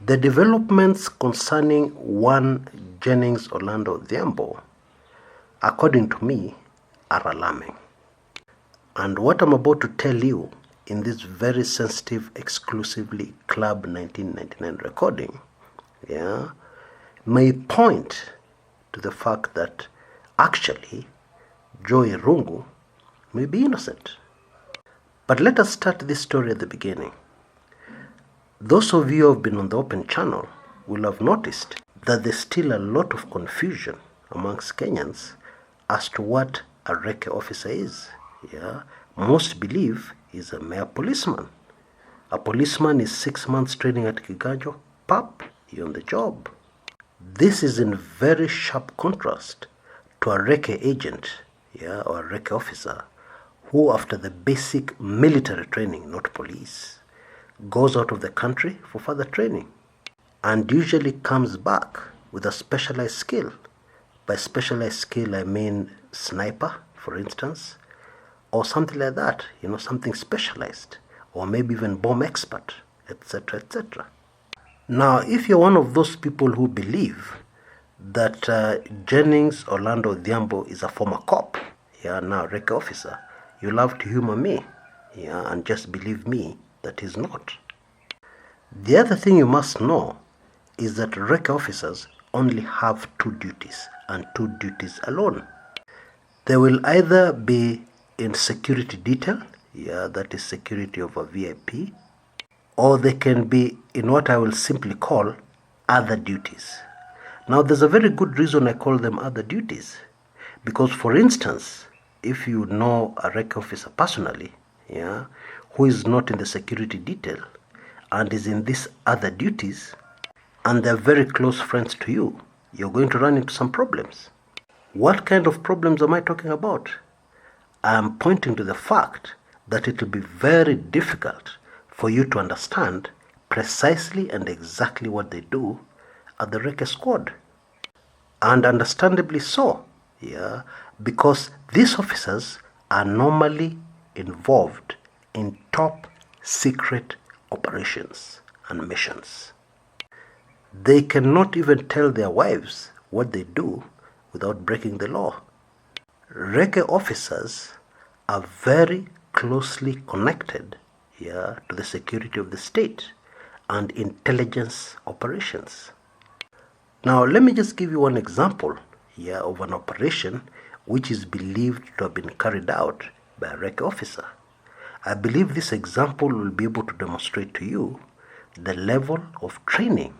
The developments concerning one Jennings Orlando Odhiambo, according to me, are alarming. And what I'm about to tell you in this very sensitive, exclusively Club 1999 recording, may point to the fact that actually Joey Rungu may be innocent. But let us start this story at the beginning. Those of you who have been on the Open Channel will have noticed that there's still a lot of confusion amongst Kenyans as to what a Reke officer is. Most believe he's a mere policeman. A policeman is 6 months training at Kiganjo, pap, you're on the job. This is in very sharp contrast to a Reke agent, or a Reke officer, who after the basic military training, not police, goes out of the country for further training and usually comes back with a specialized skill. By specialized skill, I mean sniper, for instance, or something like that, something specialized, or maybe even bomb expert, etc., etc. Now, if you're one of those people who believe that Jennings Orlando Odhiambo is a former cop, now Reke officer, you'll have to humor me, and just believe me that he's not. The other thing you must know is that Reke officers only have two duties, and two duties alone. They will either be in security detail, that is security of a VIP, or they can be in what I will simply call other duties. Now, there's a very good reason I call them other duties, because for instance, if you know a Reke officer personally, who is not in the security detail and is in these other duties, and they're very close friends to you, you're going to run into some problems. What kind of problems am I talking about? I am pointing to the fact that it will be very difficult for you to understand precisely and exactly what they do at the Reke squad. And understandably so, because these officers are normally involved in top secret operations and missions. They cannot even tell their wives what they do without breaking the law. Reke officers are very closely connected to the security of the state and intelligence operations. Now, let me just give you one example of an operation which is believed to have been carried out by a Reke officer. I believe this example will be able to demonstrate to you the level of training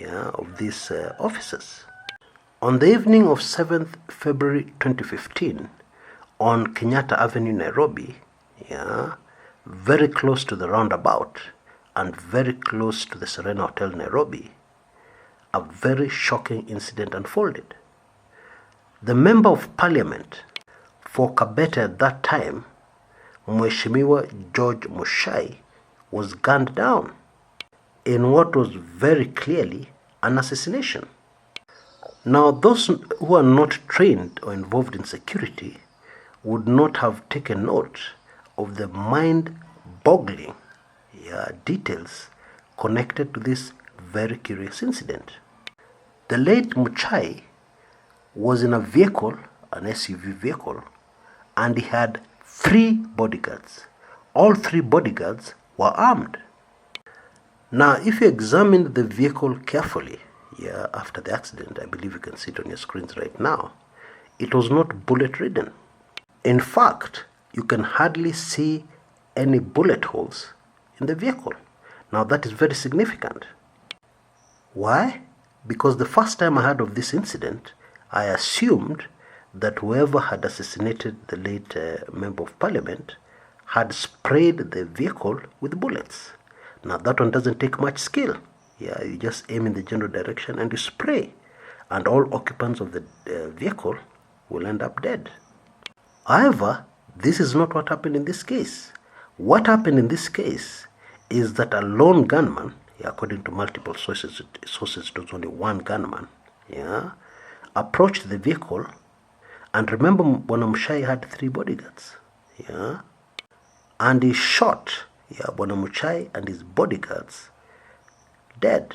of these officers. On the evening of 7th February 2015, on Kenyatta Avenue, Nairobi, very close to the roundabout and very close to the Serena Hotel, Nairobi, a very shocking incident unfolded. The Member of Parliament for Kabete at that time, Mheshimiwa George Mushai, was gunned down in what was very clearly an assassination. Now, those who are not trained or involved in security would not have taken note of the mind-boggling details connected to this very curious incident. The late Muchai was in a vehicle, an SUV vehicle, and he had 3 bodyguards. All 3 bodyguards were armed. Now, if you examine the vehicle carefully, after the accident, I believe you can see it on your screens right now, it was not bullet-ridden. In fact, you can hardly see any bullet holes in the vehicle. Now, that is very significant. Why? Because the first time I heard of this incident, I assumed that whoever had assassinated the late Member of Parliament had sprayed the vehicle with bullets. Now, that one doesn't take much skill. You just aim in the general direction and you spray, and all occupants of the vehicle will end up dead. However, this is not what happened in this case. What happened in this case is that a lone gunman, according to multiple sources it was only one gunman, approached the vehicle, and remember, Bwana Muchai had 3 bodyguards, and he shot Bwana Muchai and his bodyguards dead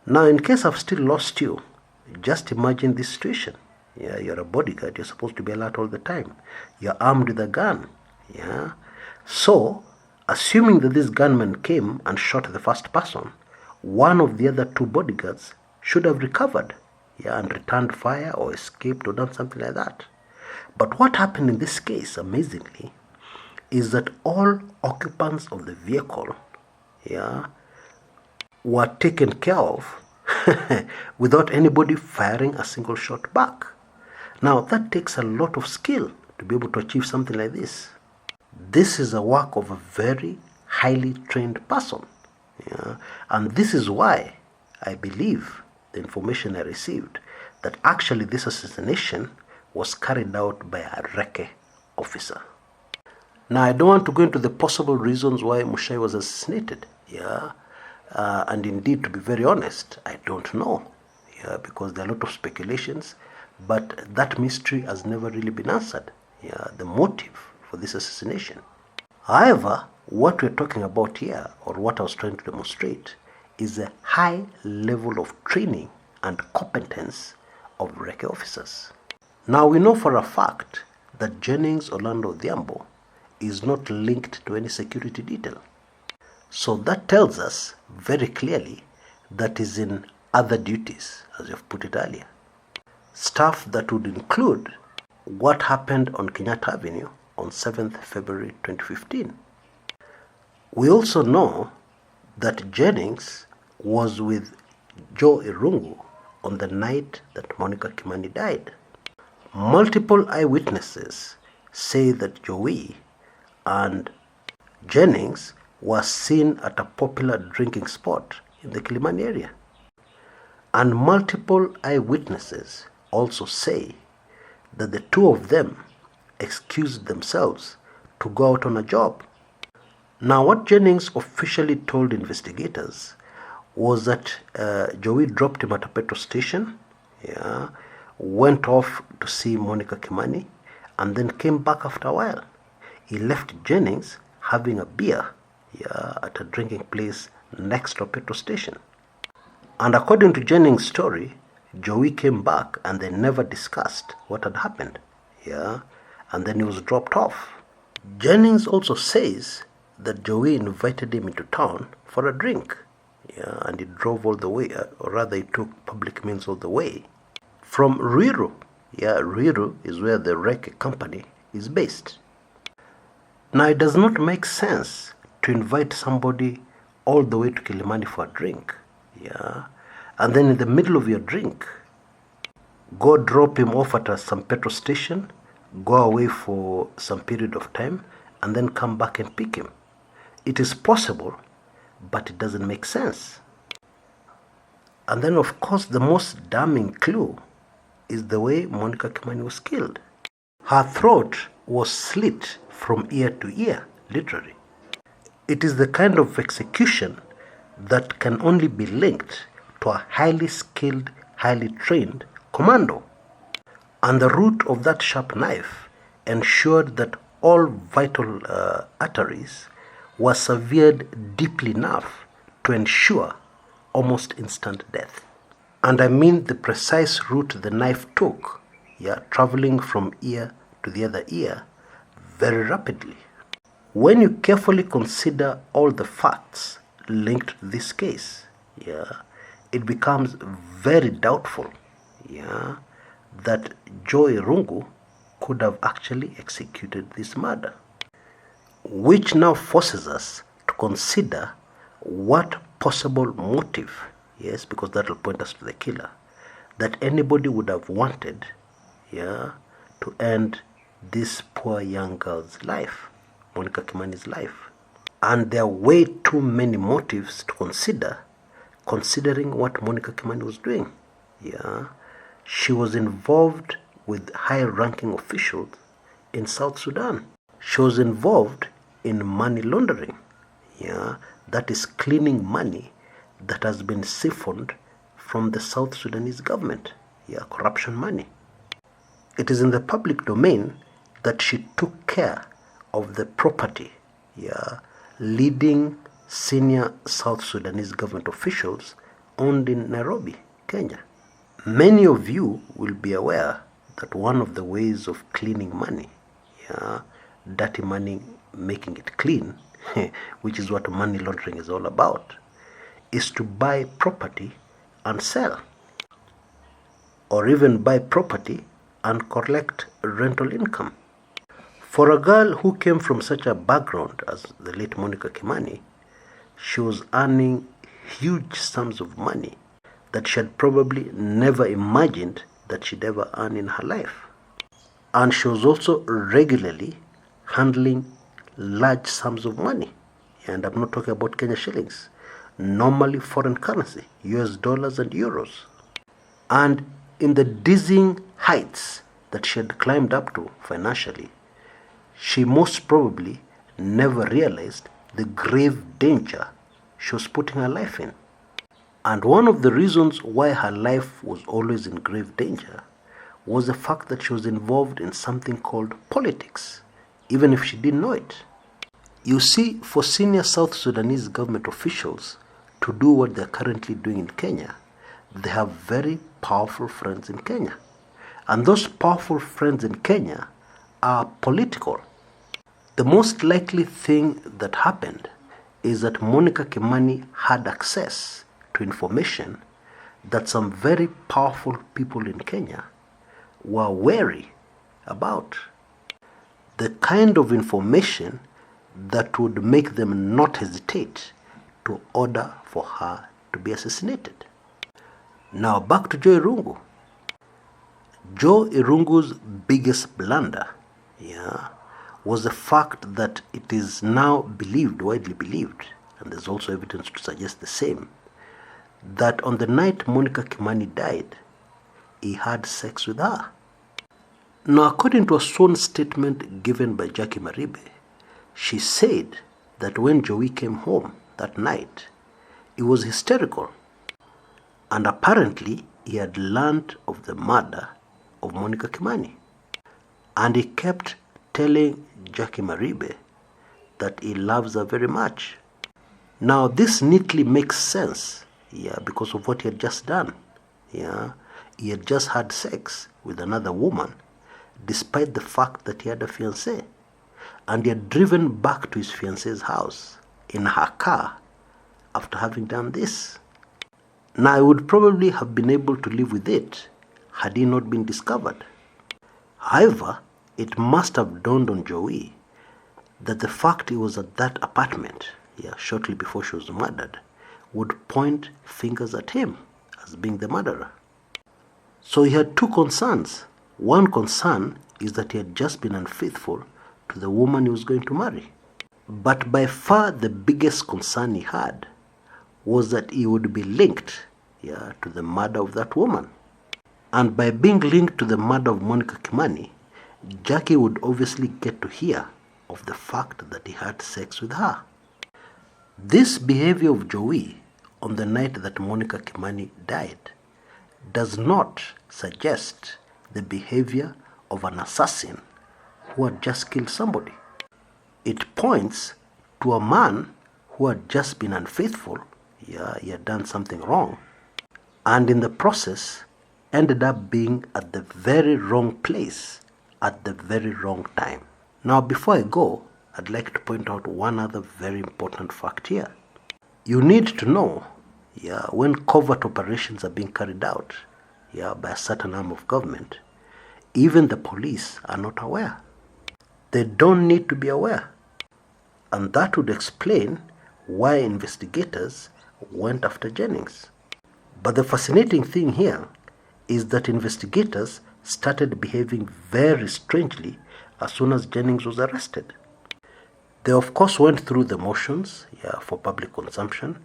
Now, in case I've still lost you, just imagine this situation. Yeah, you're a bodyguard. You're supposed to be alert all the time. You're armed with a gun. Yeah. So, assuming that this gunman came and shot the first person, one of the other two bodyguards should have recovered, yeah, and returned fire or escaped or done something like that. But what happened in this case, amazingly, is that all occupants of the vehicle, yeah, were taken care of without anybody firing a single shot back. Now, that takes a lot of skill to be able to achieve something like this. This is a work of a very highly trained person. Yeah? And this is why I believe the information I received that actually this assassination was carried out by a Reke officer. Now, I don't want to go into the possible reasons why Muchai was assassinated. Yeah, and indeed, to be very honest, I don't know. Yeah, because there are a lot of speculations, but that mystery has never really been answered. Yeah, the motive for this assassination. However, what we're talking about here, or what I was trying to demonstrate, is a high level of training and competence of Reke officers. Now, we know for a fact that Jennings Orlando Odhiambo is not linked to any security detail. So that tells us very clearly that he's in other duties, as you've put it earlier. Stuff that would include what happened on Kenyatta Avenue on 7th February 2015. We also know that Jennings was with Joe Irungu on the night that Monica Kimani died. Multiple eyewitnesses say that Jowies and Jennings were seen at a popular drinking spot in the Kilimani area. And multiple eyewitnesses also say that the two of them excused themselves to go out on a job. Now, what Jennings officially told investigators was that Jowies dropped him at a petrol station, yeah, went off to see Monica Kimani, and then came back after a while. He left Jennings having a beer, yeah, at a drinking place next to a petrol station. And according to Jennings' story, Jowies came back and they never discussed what had happened, yeah, and then he was dropped off. Jennings also says that Jowies invited him into town for a drink, yeah, and he drove all the way, or rather he took public means all the way from Ruiru. Yeah, Ruiru is where the Reke company is based. Now, it does not make sense to invite somebody all the way to Kilimani for a drink, yeah, and then in the middle of your drink, go drop him off at some petrol station, go away for some period of time, and then come back and pick him. It is possible, but it doesn't make sense. And then, of course, the most damning clue is the way Monica Kimani was killed. Her throat was slit from ear to ear, literally. It is the kind of execution that can only be linked to a highly skilled, highly trained commando. And the root of that sharp knife ensured that all vital arteries were severed deeply enough to ensure almost instant death. And I mean the precise route the knife took, yeah, traveling from ear to the other ear very rapidly. When you carefully consider all the facts linked to this case, yeah, it becomes very doubtful, yeah, that Joe Irungu could have actually executed this murder. Which now forces us to consider what possible motive, yes, because that will point us to the killer, that anybody would have wanted, yeah, to end this poor young girl's life, Monica Kimani's life. And there are way too many motives to consider, considering what Monica Kimani was doing. Yeah, she was involved with high-ranking officials in South Sudan. She was involved in money laundering. Yeah, that is cleaning money that has been siphoned from the South Sudanese government. Yeah, corruption money. It is in the public domain that she took care of the property, yeah, leading senior South Sudanese government officials owned in Nairobi, Kenya. Many of you will be aware that one of the ways of cleaning money, dirty money, making it clean, which is what money laundering is all about, is to buy property and sell, or even buy property and collect rental income. For a girl who came from such a background as the late Monica Kimani, she was earning huge sums of money that she had probably never imagined that she'd ever earn in her life. And she was also regularly handling large sums of money. And I'm not talking about Kenya shillings, normally foreign currency, US dollars and euros. And in the dizzying heights that she had climbed up to financially, she most probably never realized the grave danger she was putting her life in. And one of the reasons why her life was always in grave danger was the fact that she was involved in something called politics, even if she didn't know it. You see, for senior South Sudanese government officials to do what they're currently doing in Kenya, they have very powerful friends in Kenya. And those powerful friends in Kenya are political. The most likely thing that happened is that Monica Kimani had access to information that some very powerful people in Kenya were wary about. The kind of information that would make them not hesitate to order for her to be assassinated. Now back to Joe Irungu. Joe Irungu's biggest blunder, was the fact that it is now believed, widely believed, and there's also evidence to suggest the same, that on the night Monica Kimani died, he had sex with her. Now, according to a sworn statement given by Jackie Maribe, she said that when Joey came home that night, he was hysterical, and apparently he had learned of the murder of Monica Kimani, and he kept telling Jackie Maribe that he loves her very much. Now, this neatly makes sense, because of what he had just done. He had just had sex with another woman, despite the fact that he had a fiancée, and he had driven back to his fiancée's house in her car after having done this. Now, I would probably have been able to live with it had he not been discovered. However, it must have dawned on Joey that the fact he was at that apartment, shortly before she was murdered, would point fingers at him as being the murderer. So he had two concerns. One concern is that he had just been unfaithful to the woman he was going to marry. But by far the biggest concern he had was that he would be linked to the murder of that woman. And by being linked to the murder of Monica Kimani, Jackie would obviously get to hear of the fact that he had sex with her. This behavior of Joey on the night that Monica Kimani died does not suggest the behavior of an assassin who had just killed somebody. It points to a man who had just been unfaithful, he had done something wrong, and in the process ended up being at the very wrong place at the very wrong time. Now, before I go, I'd like to point out one other very important fact here. You need to know, when covert operations are being carried out, by a certain arm of government, even the police are not aware. They don't need to be aware. And that would explain why investigators went after Jennings. But the fascinating thing here is that investigators started behaving very strangely as soon as Jennings was arrested. They of course went through the motions for public consumption,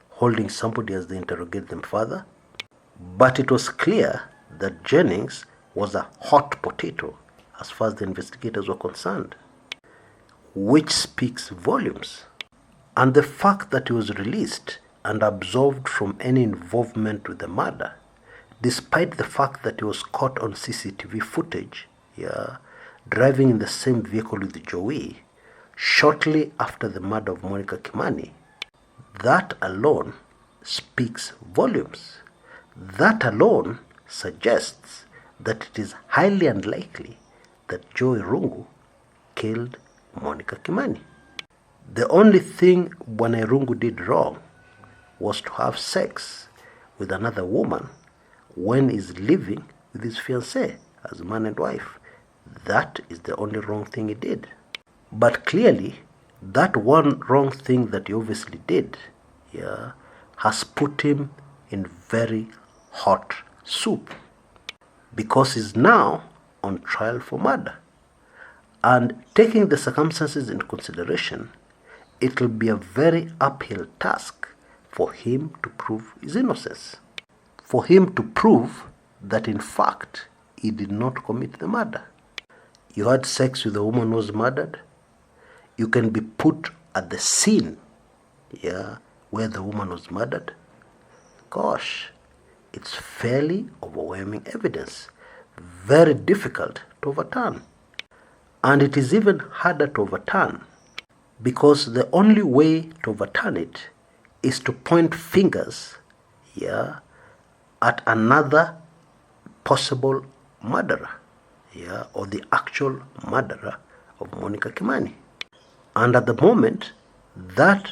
holding somebody as they interrogate them further. But it was clear that Jennings was a hot potato as far as the investigators were concerned, which speaks volumes. And the fact that he was released and absolved from any involvement with the murder, despite the fact that he was caught on CCTV footage, driving in the same vehicle with Joey, shortly after the murder of Monica Kimani, that alone speaks volumes. That alone suggests that it is highly unlikely that Joey Rungu killed Monica Kimani. The only thing Bwana Rungu did wrong was to have sex with another woman when he's living with his fiancée as man and wife. That is the only wrong thing he did. But clearly, that one wrong thing that he obviously did, has put him in very hot soup, because he's now on trial for murder. And taking the circumstances into consideration, it will be a very uphill task for him to prove his innocence. For him to prove that in fact he did not commit the murder. You had sex with a woman who was murdered. You can be put at the scene, where the woman was murdered. Gosh, it's fairly overwhelming evidence. Very difficult to overturn. And it is even harder to overturn because the only way to overturn it is to point fingers, at another possible murderer, or the actual murderer of Monica Kimani. And at the moment, that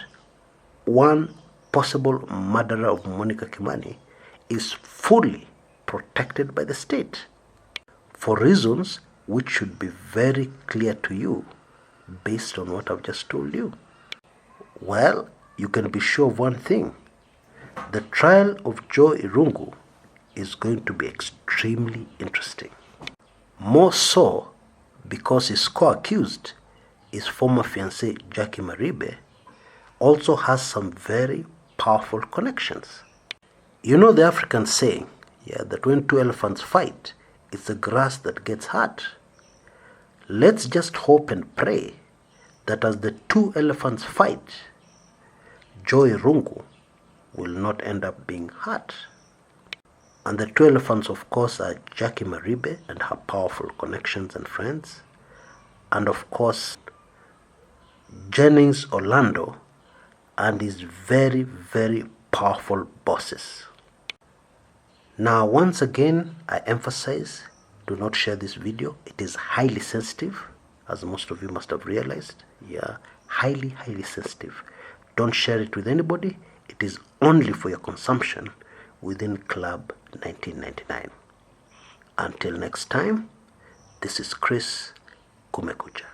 one possible murderer of Monica Kimani is fully protected by the state for reasons which should be very clear to you based on what I've just told you. Well, you can be sure of one thing. The trial of Joey Rungu is going to be extremely interesting. More so because his co-accused, his former fiancée Jackie Maribe, also has some very powerful connections. You know the African saying, that when two elephants fight, it's the grass that gets hurt. Let's just hope and pray that as the two elephants fight, Joey Rungu will not end up being hurt. And the two elephants, of course, are Jackie Maribe and her powerful connections and friends, and of course Jennings Orlando and his very, very powerful bosses. Now, once again, I emphasize, do not share this video. It is highly sensitive, as most of you must have realized. Highly, highly sensitive. Don't share it with anybody. It is only for your consumption within Club 1999. Until next time, this is Chris Kumekucha.